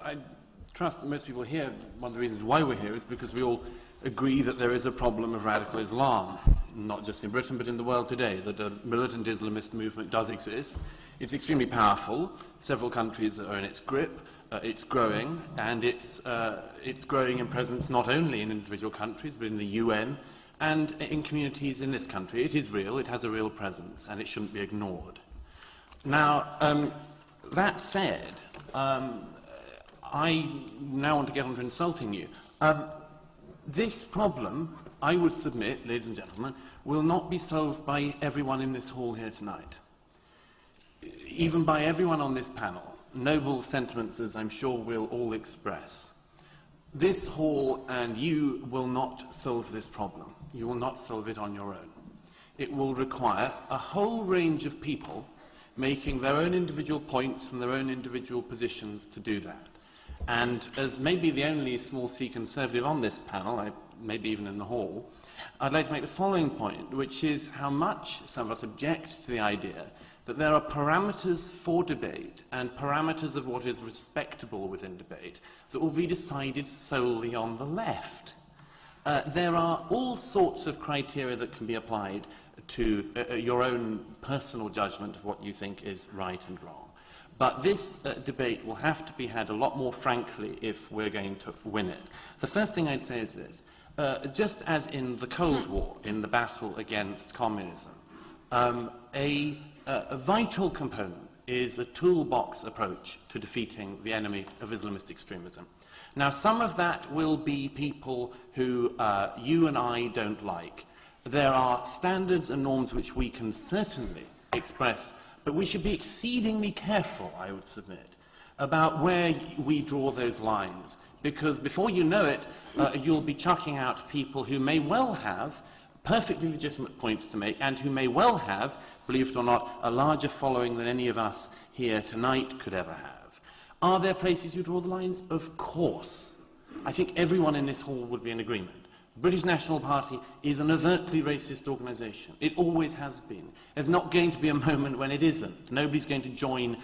I trust that most people here, one of the reasons why we're here is because we all agree that there is a problem of radical Islam, not just in Britain but in the world today, that a militant Islamist movement does exist. It's extremely powerful. Several countries are in its grip. It's growing, and it's growing in presence not only in individual countries but in the UN and in communities in this country. It is real, it has a real presence, and it shouldn't be ignored. Now, that said, I now want to get on to insulting you. This problem, I would submit, ladies and gentlemen, will not be solved by everyone in this hall here tonight. Even by everyone on this panel. Noble sentiments, as I'm sure we'll all express. This hall and you will not solve this problem. You will not solve it on your own. It will require a whole range of people making their own individual points and their own individual positions to do that. And as maybe the only small C Conservative on this panel, maybe even in the hall, I'd like to make the following point, which is how much some of us object to the idea that there are parameters for debate and parameters of what is respectable within debate that will be decided solely on the left. There are all sorts of criteria that can be applied to your own personal judgment of what you think is right and wrong. But this debate will have to be had a lot more frankly if we're going to win it. The first thing I'd say is this. Just as in the Cold War, in the battle against communism, a vital component is a toolbox approach to defeating the enemy of Islamist extremism. Now, some of that will be people who you and I don't like. There are standards and norms which we can certainly express, but we should be exceedingly careful, I would submit, about where we draw those lines, because before you know it, you'll be chucking out people who may well have perfectly legitimate points to make and who may well have, believe it or not, a larger following than any of us here tonight could ever have. Are there places you draw the lines? Of course. I think everyone in this hall would be in agreement. The British National Party is an overtly racist organisation. It always has been. There's not going to be a moment when it isn't. Nobody's going to join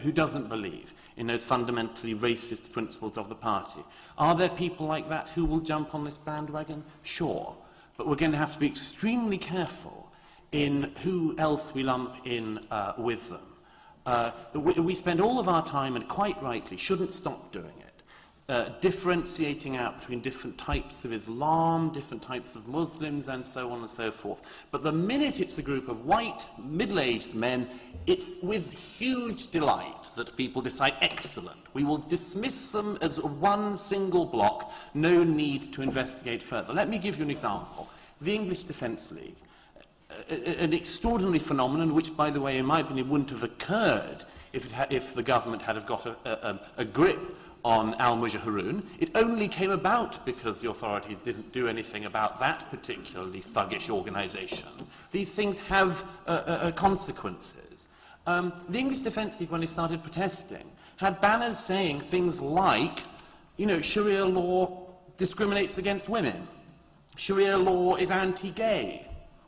who doesn't believe in those fundamentally racist principles of the party. Are there people like that who will jump on this bandwagon? Sure. But we're going to have to be extremely careful in who else we lump in with them. We spend all of our time, and quite rightly, shouldn't stop doing it, differentiating out between different types of Islam, different types of Muslims, and so on and so forth. But the minute it's a group of white, middle-aged men, it's with huge delight that people decide, excellent, we will dismiss them as one single block, no need to investigate further. Let me give you an example. The English Defence League, an extraordinary phenomenon which, by the way, in my opinion, wouldn't have occurred if the government had got a grip on al-Mujahirun. It only came about because the authorities didn't do anything about that particularly thuggish organisation. These things have consequences. The English Defence League, when they started protesting, had banners saying things like, you know, Sharia law discriminates against women. Sharia law is anti-gay.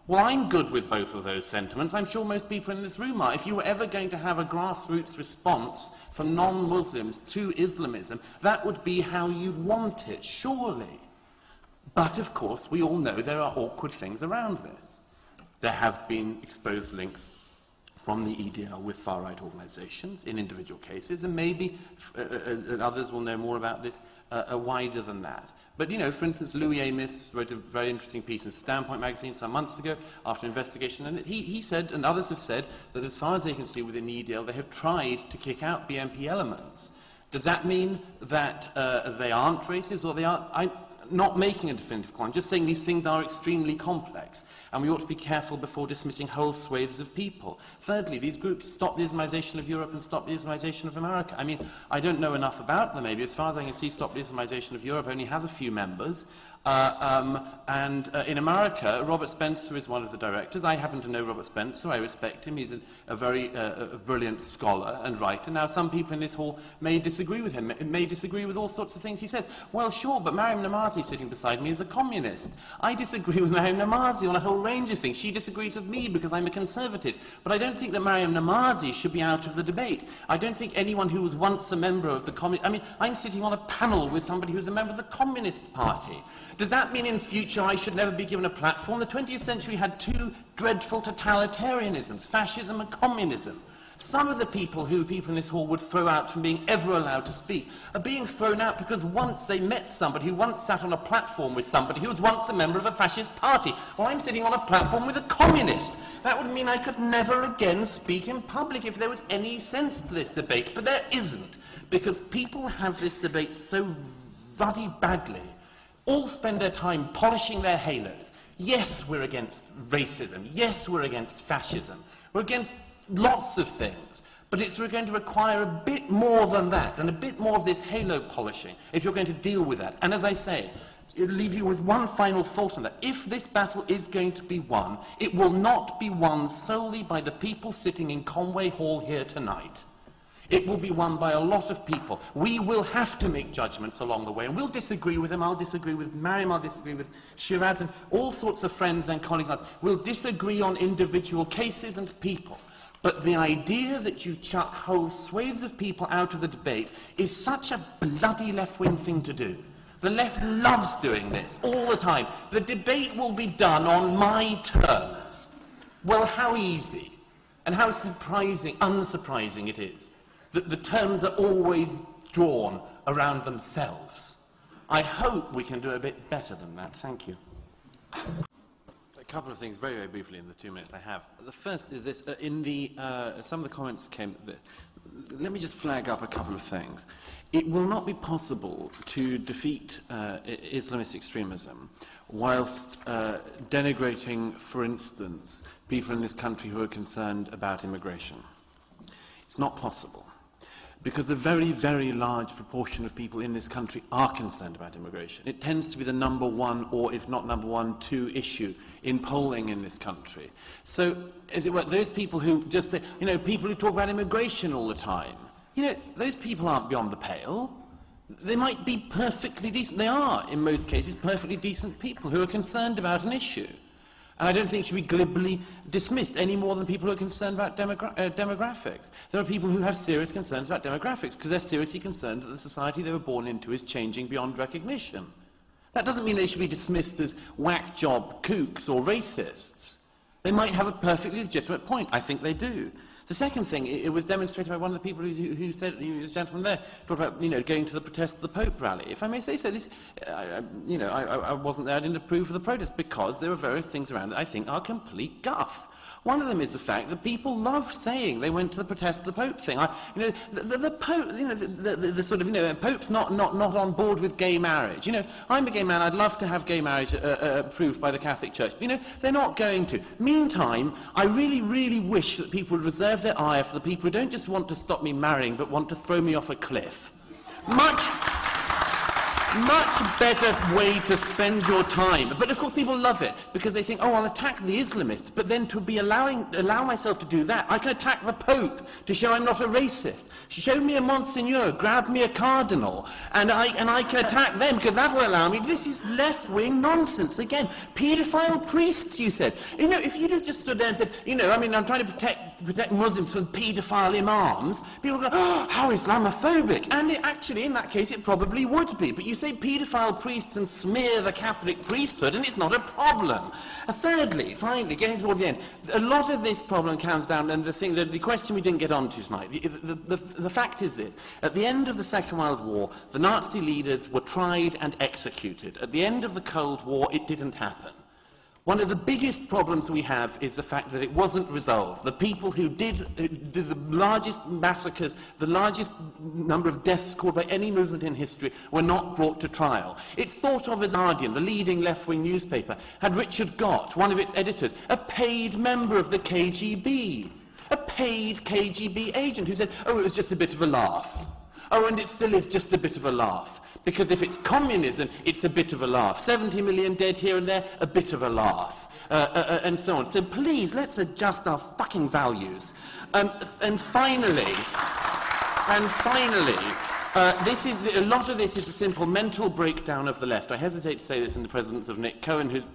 Well, I'm good with both of those sentiments. I'm sure most people in this room are. If you were ever going to have a grassroots response from non-Muslims to Islamism, that would be how you'd want it, surely. But, of course, we all know there are awkward things around this. There have been exposed links from the EDL with far-right organisations in individual cases, and maybe others will know more about this wider than that. But, you know, for instance, Louis Amis wrote a very interesting piece in Standpoint magazine some months ago after investigation, and he said, and others have said, that as far as they can see within the EDL, they have tried to kick out BNP elements. Does that mean that they aren't racist, or they are? I'm not making a definitive call. I'm just saying these things are extremely complex, and we ought to be careful before dismissing whole swathes of people. Thirdly, these groups stop the Islamization of Europe and stop the Islamization of America. I mean, I don't know enough about them, maybe. As far as I can see, Stop the Islamization of Europe only has a few members. In America, Robert Spencer is one of the directors. I happen to know Robert Spencer. I respect him. He's a very brilliant scholar and writer. Now, some people in this hall may disagree with him, may disagree with all sorts of things he says. Well, sure, but Mariam Namazi sitting beside me is a communist. I disagree with Mariam Namazi on a whole range of things. She disagrees with me because I'm a conservative. But I don't think that Mariam Namazi should be out of the debate. I don't think anyone who was once a member of the Communist... I mean, I'm sitting on a panel with somebody who's a member of the Communist Party. Does that mean in future I should never be given a platform? The 20th century had two dreadful totalitarianisms, fascism and communism. Some of the people who people in this hall would throw out from being ever allowed to speak are being thrown out because once they met somebody who once sat on a platform with somebody who was once a member of a fascist party. Well, I'm sitting on a platform with a communist. That would mean I could never again speak in public if there was any sense to this debate. But there isn't, because people have this debate so ruddy badly. All spend their time polishing their halos. Yes, we're against racism. Yes, we're against fascism. We're against lots of things. But we're going to require a bit more than that, and a bit more of this halo polishing, if you're going to deal with that. And as I say, it'll leave you with one final thought on that. If this battle is going to be won, it will not be won solely by the people sitting in Conway Hall here tonight. It will be won by a lot of people. We will have to make judgments along the way, and we'll disagree with them. I'll disagree with Mariam, I'll disagree with Shiraz, and all sorts of friends and colleagues. We'll disagree on individual cases and people. But the idea that you chuck whole swathes of people out of the debate is such a bloody left-wing thing to do. The left loves doing this all the time. The debate will be done on my terms. Well, how easy and how unsurprising it is that the terms are always drawn around themselves. I hope we can do a bit better than that. Thank you. A couple of things, very, very briefly, in the 2 minutes I have. The first is this. Some of the comments came... Let me just flag up a couple of things. It will not be possible to defeat Islamist extremism whilst denigrating, for instance, people in this country who are concerned about immigration. It's not possible, because a very, very large proportion of people in this country are concerned about immigration. It tends to be the number one, or if not number one, two issue in polling in this country. So, as it were, those people who just say, people who talk about immigration all the time, those people aren't beyond the pale. They might be perfectly decent. They are, in most cases, perfectly decent people who are concerned about an issue. And I don't think it should be glibly dismissed any more than people who are concerned about demographics. There are people who have serious concerns about demographics because they're seriously concerned that the society they were born into is changing beyond recognition. That doesn't mean they should be dismissed as whack-job kooks or racists. They might have a perfectly legitimate point. I think they do. The second thing, it was demonstrated by one of the people who said, the gentleman there, talked about, going to the protest of the Pope rally. If I may say so, I wasn't there, I didn't approve of the protest, because there were various things around that I think are complete guff. One of them is the fact that people love saying they went to the protest of the Pope thing. The Pope, the sort of, Pope's not on board with gay marriage. I'm a gay man, I'd love to have gay marriage approved by the Catholic Church. But, they're not going to. Meantime, I really, really wish that people would reserve their ire for the people who don't just want to stop me marrying, but want to throw me off a cliff. Much better way to spend your time. But of course people love it because they think, oh, I'll attack the Islamists, but then to be allow myself to do that, I can attack the Pope to show I'm not a racist. Show me a Monsignor, grab me a Cardinal, and I can attack them because that will allow me. This is left-wing nonsense. Again, paedophile priests, you said. If you'd have just stood there and said, I'm trying to protect Muslims from paedophile imams, people would go, oh, how Islamophobic. And actually, in that case, it probably would be. But you say paedophile priests and smear the Catholic priesthood, and it's not a problem. Thirdly, finally, getting toward the end, a lot of this problem comes down, and the question we didn't get onto tonight, the fact is this: at the end of the Second World War, the Nazi leaders were tried and executed. At the end of the Cold War, it didn't happen. One of the biggest problems we have is the fact that it wasn't resolved. The people who did the largest massacres, the largest number of deaths caused by any movement in history, were not brought to trial. It's thought of as Guardian, the leading left-wing newspaper, had Richard Gott, one of its editors, a paid member of the KGB, a paid KGB agent who said, oh, it was just a bit of a laugh. Oh, and it still is just a bit of a laugh. Because if it's communism, it's a bit of a laugh. 70 million dead here and there, a bit of a laugh. And so on. So please, let's adjust our fucking values. And finally, a lot of this is a simple mental breakdown of the left. I hesitate to say this in the presence of Nick Cohen, who's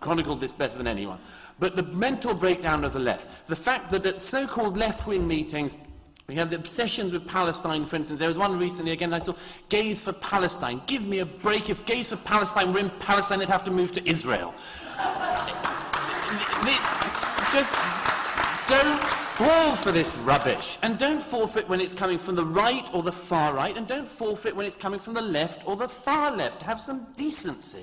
chronicled this better than anyone. But the mental breakdown of the left, the fact that at so-called left-wing meetings, we have the obsessions with Palestine, for instance. There was one recently, again, I saw Gays for Palestine. Give me a break. If Gays for Palestine were in Palestine, they'd have to move to Israel. Just don't fall for this rubbish. And don't fall for it when it's coming from the right or the far right. And don't fall for it when it's coming from the left or the far left. Have some decency.